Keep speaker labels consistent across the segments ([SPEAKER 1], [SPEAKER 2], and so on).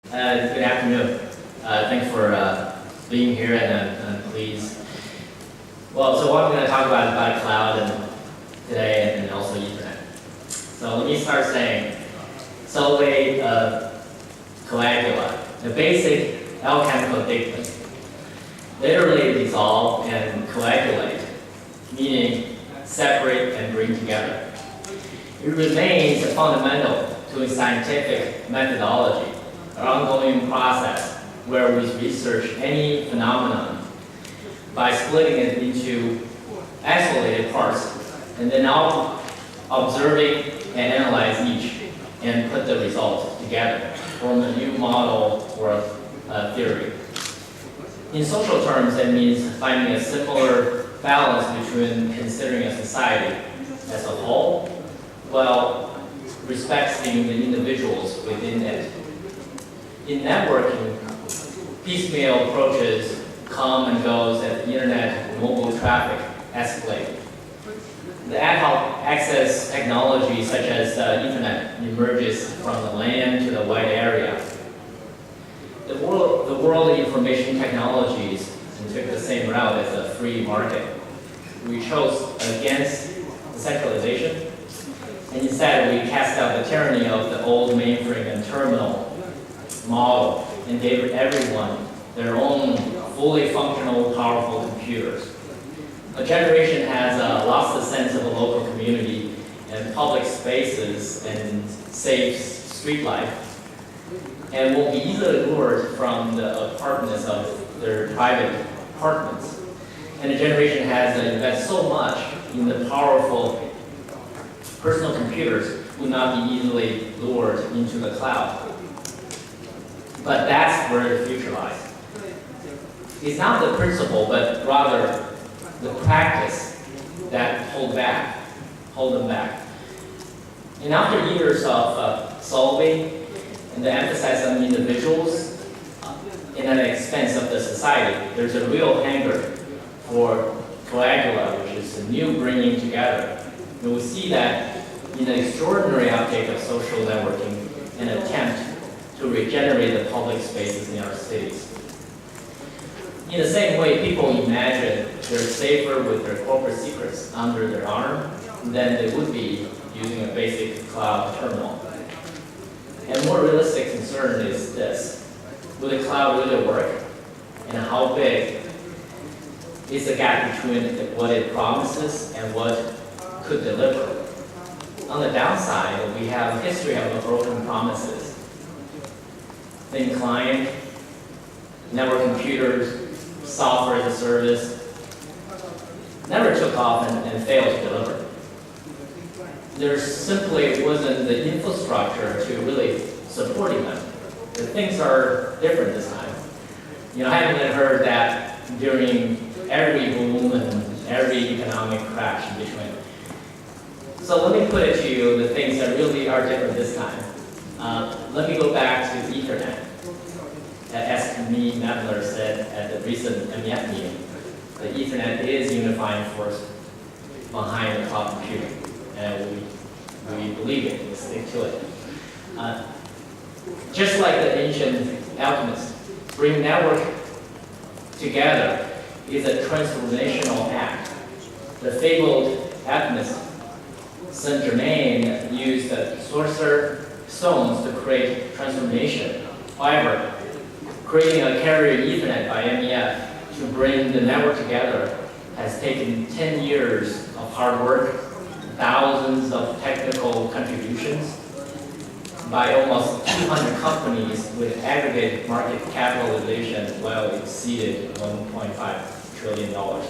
[SPEAKER 1] Good afternoon. Thanks for being here and please. Well, so what I'm going to talk about cloud and today and also Ethernet. So let me start saying solvate coagula, the basic alchemical dictum. Literally dissolve and coagulate, meaning separate and bring together. It remains fundamental to a scientific methodology, an ongoing process where we research any phenomenon by splitting it into isolated parts and then observing and analyze each and put the results together, form a new model or a theory. In social terms, that means finding a similar balance between considering a society as a whole while respecting the individuals within it. In networking, piecemeal approaches come and goes as the internet and mobile traffic escalate. The ad hoc access technology such as Ethernet emerges from the LAN to the wide area. The world of information technologies took the same route as a free market. We chose against centralization, and instead we cast out the tyranny of the old mainframe and terminal model and gave everyone their own fully functional, powerful computers. A generation has lost the sense of a local community and public spaces and safe street life, and will be easily lured from the apartments of their private apartments. And a generation has invested so much in the powerful personal computers will not be easily lured into the cloud. But that's where the future lies. It's not the principle, but rather the practice that hold them back. And after years of solving and the emphasis on individuals and at the expense of the society, there's a real hunger for coagula, which is a new bringing together. And we see that in the extraordinary uptake of social networking, an attempt to regenerate the public spaces in our cities. In the same way, people imagine they're safer with their corporate secrets under their arm than they would be using a basic cloud terminal. And more realistic concern is this: will the cloud really work? And how big is the gap between what it promises and what could deliver? On the downside, we have a history of broken promises. Thin client, network computers, software as a service, never took off and failed to deliver. There simply wasn't the infrastructure to really supporting them. The things are different this time. I haven't heard that during every boom and every economic crash in between. So let me put it to you, the things that really are different this time. Let me go back to Ethernet. As Camille Medler said at the recent MEF meeting, the Ethernet is unifying force behind the cloud computing, and we believe it, we stick to it. Just like the ancient alchemists, bring network together is a transformational act. The fabled alchemist Saint Germain used the sorcerer stones to create transformation. However, creating a carrier Ethernet by MEF to bring the network together has taken 10 years of hard work, thousands of technical contributions by almost 200 companies with aggregate market capitalization well exceeded $1.5 trillion. Now,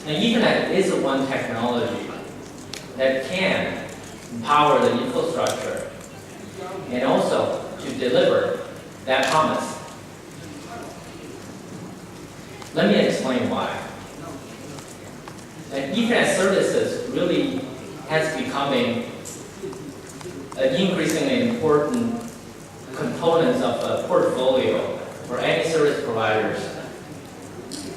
[SPEAKER 1] Ethernet is the one technology that can empower the infrastructure and also to deliver that promise. Let me explain why. And Ethernet services really has becoming an increasingly important component of the portfolio for any service providers.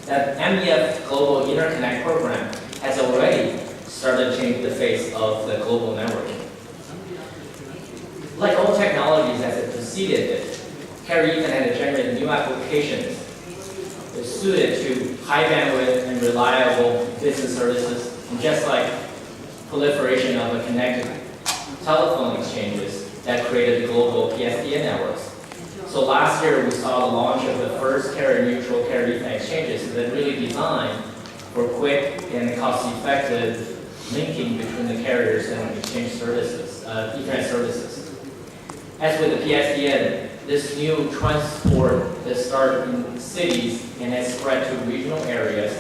[SPEAKER 1] That MEF Global Interconnect Program has already started to change the face of the global networking. Like all technologies, as it preceded it, carrier Ethernet had generated new applications that suited to high bandwidth and reliable business services, and just like proliferation of a connected telephone exchanges that created the global PSTN networks. So last year we saw the launch of the first carrier-neutral carrier Ethernet exchanges that really designed for quick and cost-effective linking between the carriers and exchange services, Ethernet services. As with the PSTN, this new transport that started in cities and has spread to regional areas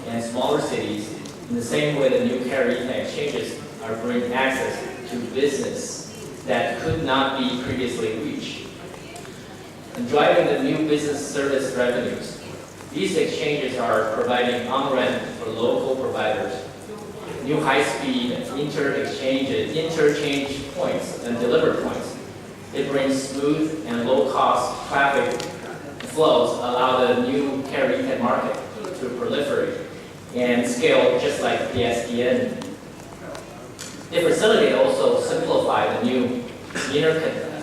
[SPEAKER 1] and smaller cities. In the same way, the new carrier Ethernet exchanges are bringing access to business that could not be previously reached, and driving the new business service revenues. These exchanges are providing on-ramp for local providers, new high-speed interchange points and deliver points. It brings smooth and low-cost traffic flows, allow the new carrier Ethernet market to proliferate and scale just like PSTN. They facilitate also simplify the new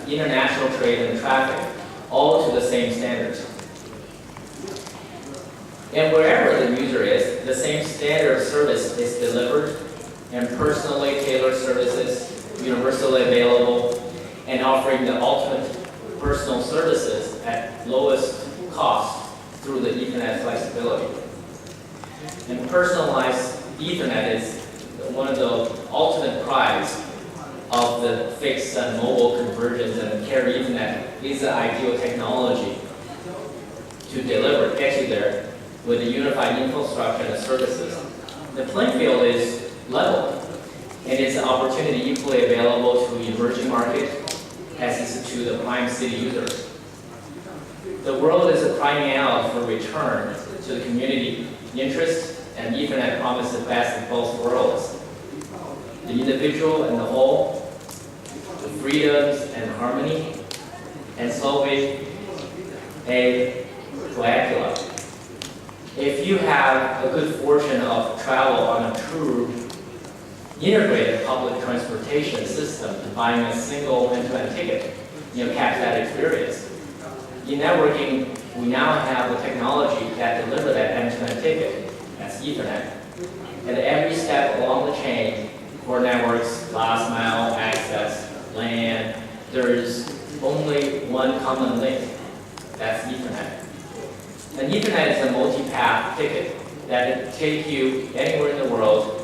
[SPEAKER 1] international trade and traffic, all to the same standards. And wherever the user is, the same standard of service is delivered, and personally tailored services, universally available, and offering the ultimate personal services at lowest cost through the Ethernet flexibility. And personalized Ethernet is one of the ultimate prize of the fixed and mobile convergence, and carrier Ethernet is the ideal technology to deliver, get you there with a unified infrastructure and services. The playing field is level, and it's an opportunity equally available to emerging market as is to the prime city users. The world is crying out for return to the community interest, and Ethernet promises the best of both worlds. The individual and the whole, the freedoms and harmony, and solving a coagula. If you have a good fortune of travel on a true integrated public transportation system and buying a single end-to-end ticket, catch that experience. In networking, we now have the technology that delivers that end-to-end ticket, that's Ethernet. At every step along the chain, core networks, last mile access, LAN, there is only one common link, that's Ethernet. And Ethernet is a multi-path ticket that can take you anywhere in the world.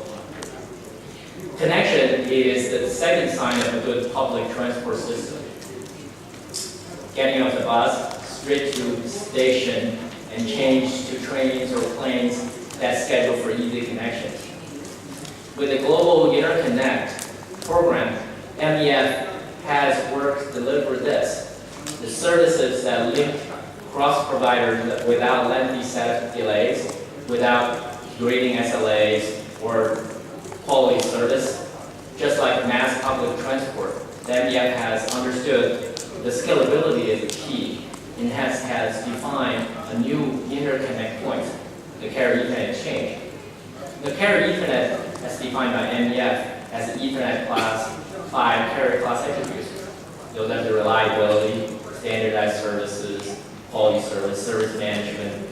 [SPEAKER 1] Connection is the second sign of a good public transport system. Getting off the bus, straight to station, and change to trains or planes that's scheduled for easy connections. With the Global Interconnect program, MEF has worked to deliver this. The services that link cross-providers without lengthy setup delays, without grading SLAs or quality service, just like mass public transport. The MEF has understood the scalability is key and has defined a new interconnect point, the carrier Ethernet exchange. The carrier Ethernet, as defined by MEF, as an Ethernet class 5 carrier class attributes. Those are the reliability, standardized services, quality service, service management,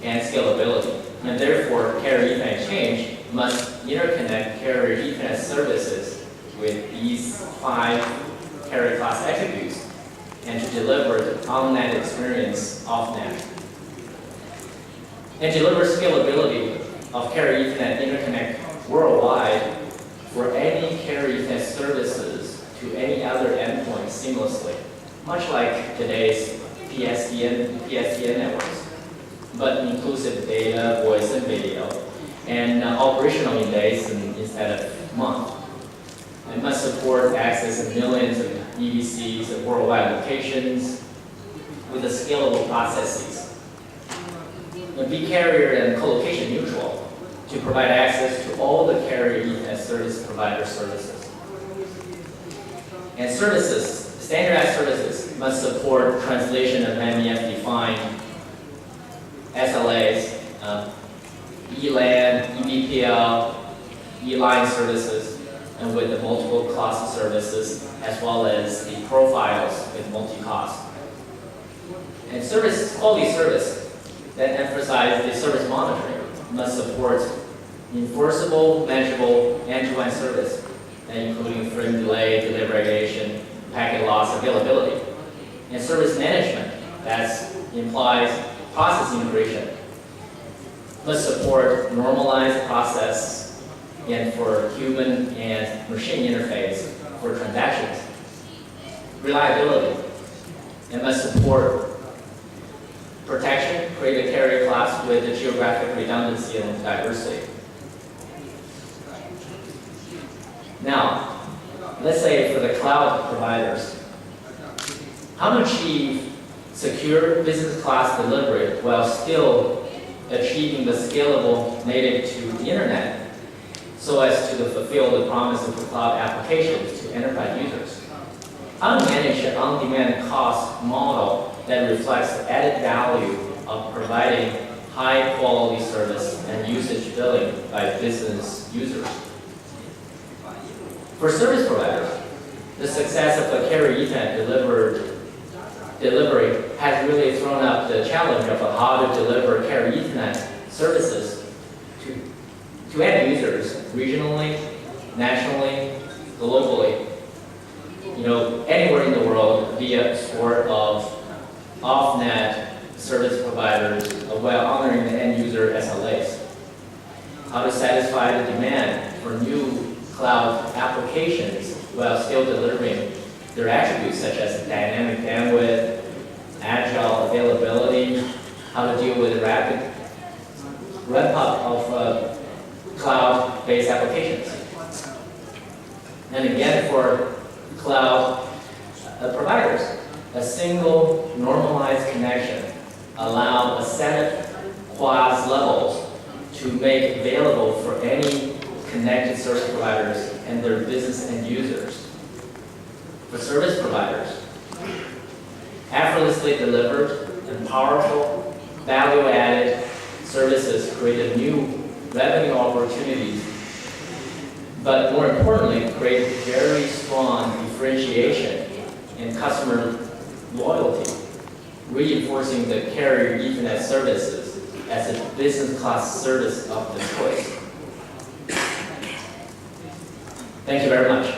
[SPEAKER 1] and scalability. And therefore, carrier Ethernet exchange must interconnect carrier Ethernet services with these 5 carrier class attributes and to deliver the on-net experience off-net. And deliver scalability of carrier Ethernet interconnect worldwide for any carrier Ethernet services to any other endpoint seamlessly, much like today's PSTN networks, but inclusive data, voice, and video, and operational in days instead of months. It must support access of millions of EVCs at worldwide locations with the scalable processes. And be carrier and co-location neutral to provide access to all the carrier Ethernet service provider services. And services, standardized services, must support translation of MEF-defined SLAs, ELAN, EVPL, E-line services, and with the multiple class of services, as well as the profiles with multi-cost. And quality service that emphasize the service monitoring must support enforceable, measurable, end-to-end service, including frame delay, delivery aggregation, packet loss, availability. And service management, that implies process integration, must support normalized process and for human and machine interface for transactions. Reliability, and must support protection, create a carrier class with the geographic redundancy and diversity. Now, let's say for the cloud providers, how to achieve secure business class delivery while still achieving the scalable native to the internet so as to fulfill the promise of the cloud applications to enterprise users. How to manage an on-demand cost model that reflects the added value of providing high-quality service and usage billing by business users. For service providers, the success of the carrier Ethernet delivery has really thrown up the challenge of how to deliver carrier Ethernet services to end users regionally, nationally, globally, anywhere in the world via sort of off-net service providers while honoring the end user SLAs. How to satisfy the demand for new cloud applications while still delivering their attributes such as dynamic bandwidth, agile availability, how to deal with the rapid ramp-up of cloud-based applications. And again, for cloud providers, a single normalized connection allows a set of class levels to make available for any connected service providers and their business end users. For service providers, effortlessly delivered and powerful, value-added services create new revenue opportunities, but more importantly, create very strong differentiation in customer loyalty, reinforcing the carrier Ethernet services as a business class service of the choice. Thank you very much.